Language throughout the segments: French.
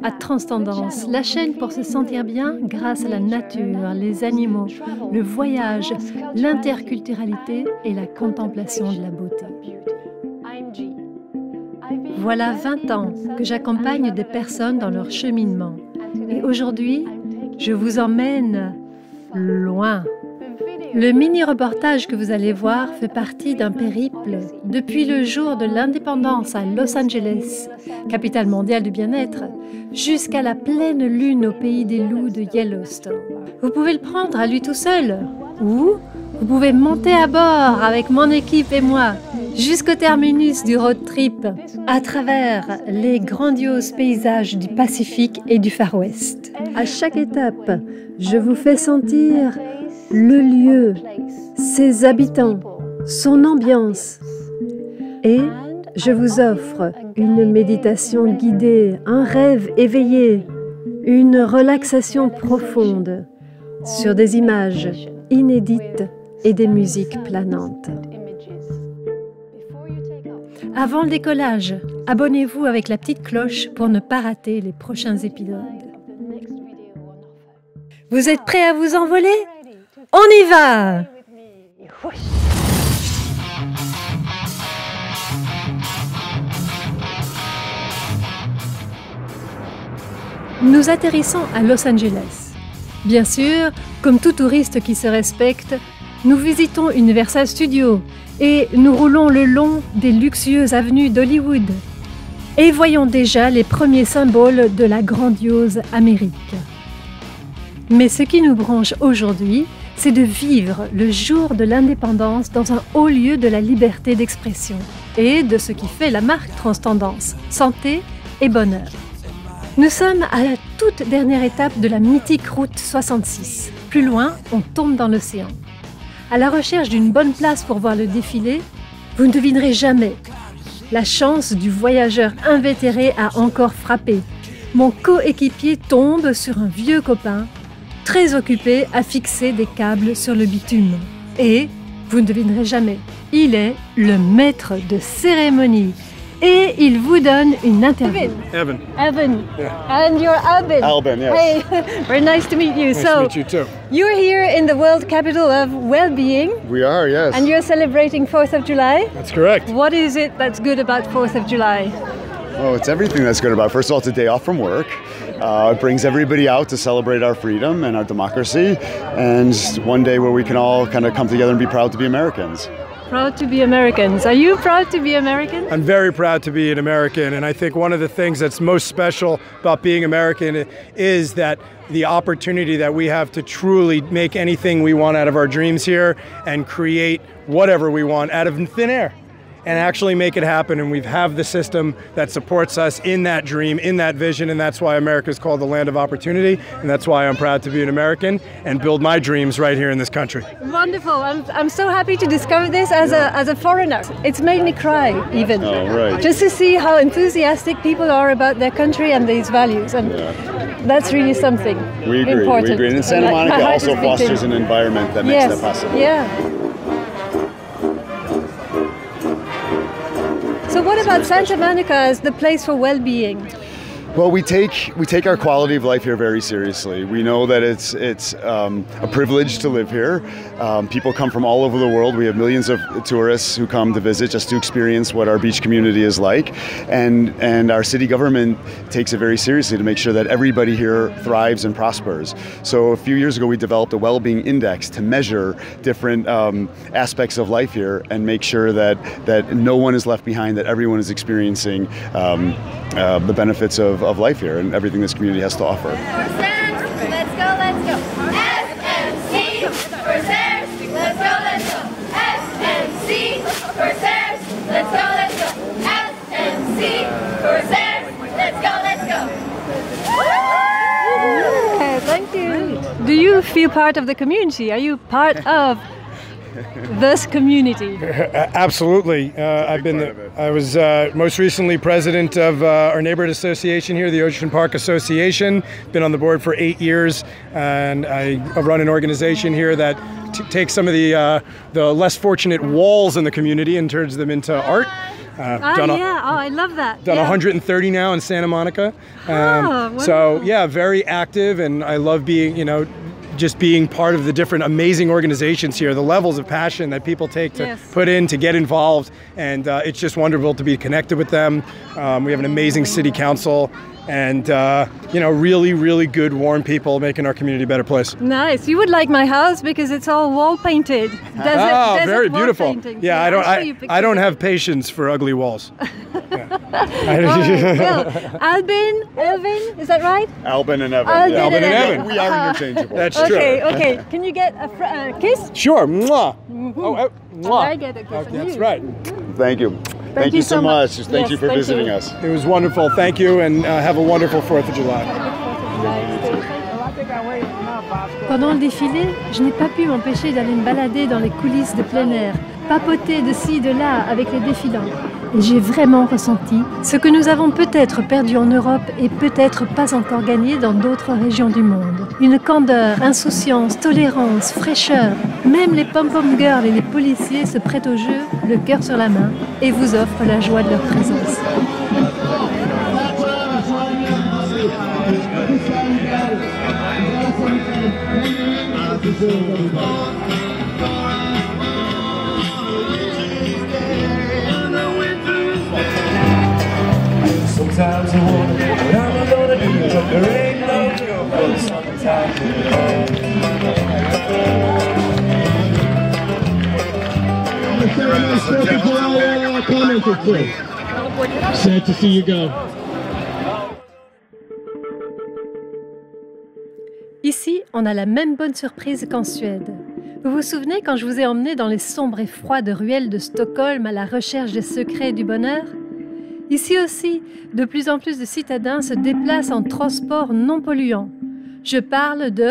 à Transcendance, la chaîne pour se sentir bien grâce à la nature, les animaux, le voyage, l'interculturalité et la contemplation de la beauté. Voilà 20 ans que j'accompagne des personnes dans leur cheminement. Et aujourd'hui, je vous emmène loin. Le mini-reportage que vous allez voir fait partie d'un périple depuis le jour de l'indépendance à Los Angeles, capitale mondiale du bien-être, jusqu'à la pleine lune au pays des loups de Yellowstone. Vous pouvez le prendre à lui tout seul, ou vous pouvez monter à bord avec mon équipe et moi, jusqu'au terminus du road trip, à travers les grandioses paysages du Pacifique et du Far West. À chaque étape, je vous fais sentir le lieu, ses habitants, son ambiance. Et je vous offre une méditation guidée, un rêve éveillé, une relaxation profonde sur des images inédites et des musiques planantes. Avant le décollage, abonnez-vous avec la petite cloche pour ne pas rater les prochains épisodes. Vous êtes prêts à vous envoler ? On y va! Nous atterrissons à Los Angeles. Bien sûr, comme tout touriste qui se respecte, nous visitons Universal Studios et nous roulons le long des luxueuses avenues d'Hollywood. Et voyons déjà les premiers symboles de la grandiose Amérique. Mais ce qui nous branche aujourd'hui, c'est de vivre le jour de l'indépendance dans un haut lieu de la liberté d'expression et de ce qui fait la marque Transcendance, santé et bonheur. Nous sommes à la toute dernière étape de la mythique route 66. Plus loin, on tombe dans l'océan. À la recherche d'une bonne place pour voir le défilé, vous ne devinerez jamais. La chance du voyageur invétéré a encore frappé. Mon coéquipier tombe sur un vieux copain, très occupé à fixer des câbles sur le bitume. Et, vous ne devinerez jamais, il est le maître de cérémonie. Et il vous donne une interview. Evan. Evan. Yeah. And you're Albin. Albin, yes. Hey, very nice to meet you. Nice to meet you too. You're here in the world capital of well-being. We are, yes. And you're celebrating 4th of July. That's correct. What is it that's good about 4th of July? Oh, it's everything that's good about it. First of all, it's a day off from work. It brings everybody out to celebrate our freedom and our democracy, and one day where we can all kind of come together and be proud to be Americans. Proud to be Americans. Are you proud to be American? I'm very proud to be an American, and I think one of the things that's most special about being American is that the opportunity that we have to truly make anything we want out of our dreams here and create whatever we want out of thin air and actually make it happen. And we have the system that supports us in that dream, in that vision, and that's why America is called the land of opportunity, and that's why I'm proud to be an American and build my dreams right here in this country. Wonderful. I'm so happy to discover this as a foreigner. It's made me cry even. Oh, right. Just to see how enthusiastic people are about their country and these values. And that's really something We agree, important. we agree. And Santa Monica also fosters an environment that makes that possible. Yeah. So what about Santa Monica as the place for well-being? Well, we take our quality of life here very seriously. We know that it's a privilege to live here. People come from all over the world. We have millions of tourists who come to visit just to experience what our beach community is like, and our city government takes it very seriously to make sure that everybody here thrives and prospers. So a few years ago, we developed a well-being index to measure different aspects of life here and make sure that no one is left behind, that everyone is experiencing the benefits of life here and everything this community has to offer. Let's go, let's go. FMC for Sarah's. Let's go, let's go. FMC for Sarah's. Let's go, let's go. FMC for Sarah's. Let's go, let's go. Yeah, thank you. Do you feel part of the community? Are you part of this community? Absolutely. I was most recently president of our neighborhood association here, the Ocean Park Association. Been on the board for 8 years, and I run an organization here that takes some of the less fortunate walls in the community and turns them into art. I love that. Done 130 now in Santa Monica. So wonderful. yeah, very active, and I love being, just being part of the different amazing organizations here, the levels of passion that people take to put in to get involved, and it's just wonderful to be connected with them. We have an amazing city council, and really, really good, warm people making our community a better place. Nice. You would like my house because it's all wall painted. Very beautiful. Painting. Yeah, I don't have patience for ugly walls. Well, Elvin, is that right? Albin and Evan. Albin and Evan. We are interchangeable. That's true. Okay. Can you get a kiss? Sure. Mwah. Oh, mwah. I get a kiss from That's you. right. Thank you. Thank you so much. Thank you for visiting us. It was wonderful. Thank you, and have a wonderful 4th of July. Pendant le défilé, je n'ai pas pu m'empêcher d'aller me balader dans les coulisses de plein air, papoter de ci, de là avec les défilants. Et j'ai vraiment ressenti ce que nous avons peut-être perdu en Europe et peut-être pas encore gagné dans d'autres régions du monde. Une candeur, insouciance, tolérance, fraîcheur. Même les pom-pom girls et les policiers se prêtent au jeu, le cœur sur la main, et vous offrent la joie de leur présence. Sometimes I wonder what I'm gonna do, but there ain't no cure for the summertime. Sad to see you go. Ici, on a la même bonne surprise qu'en Suède. Vous vous souvenez quand je vous ai emmené dans les sombres et froides ruelles de Stockholm à la recherche des secrets du bonheur? Ici aussi, de plus en plus de citadins se déplacent en transport non polluant. Je parle de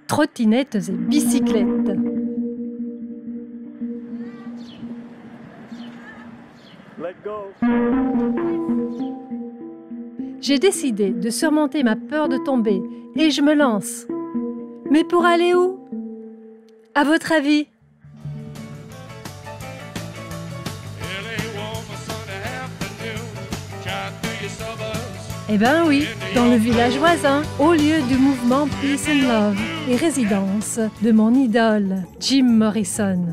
trottinettes et bicyclettes. J'ai décidé de surmonter ma peur de tomber et je me lance. Mais pour aller où? À votre avis? Eh ben oui, dans le village voisin, au lieu du mouvement Peace and Love et résidence de mon idole, Jim Morrison.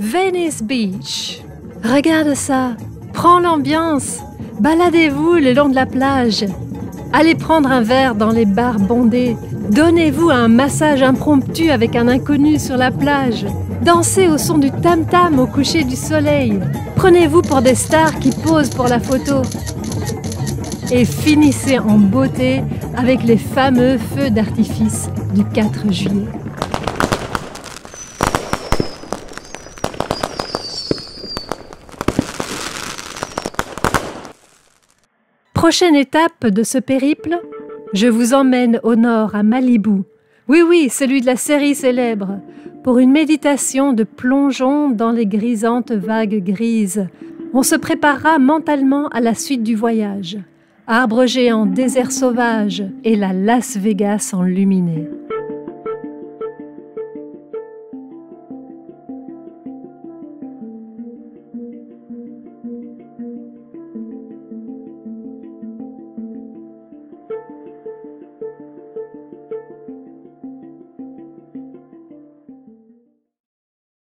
Venice Beach. Regarde ça, prends l'ambiance, baladez-vous le long de la plage. Allez prendre un verre dans les bars bondés. Donnez-vous un massage impromptu avec un inconnu sur la plage. Dansez au son du tam-tam au coucher du soleil. Prenez-vous pour des stars qui posent pour la photo. Et finissez en beauté avec les fameux feux d'artifice du 4 juillet. Prochaine étape de ce périple, je vous emmène au nord à Malibu. Oui, celui de la série célèbre, pour une méditation de plongeon dans les grisantes vagues grises. On se préparera mentalement à la suite du voyage. Arbres géants, désert sauvage et la Las Vegas enluminée.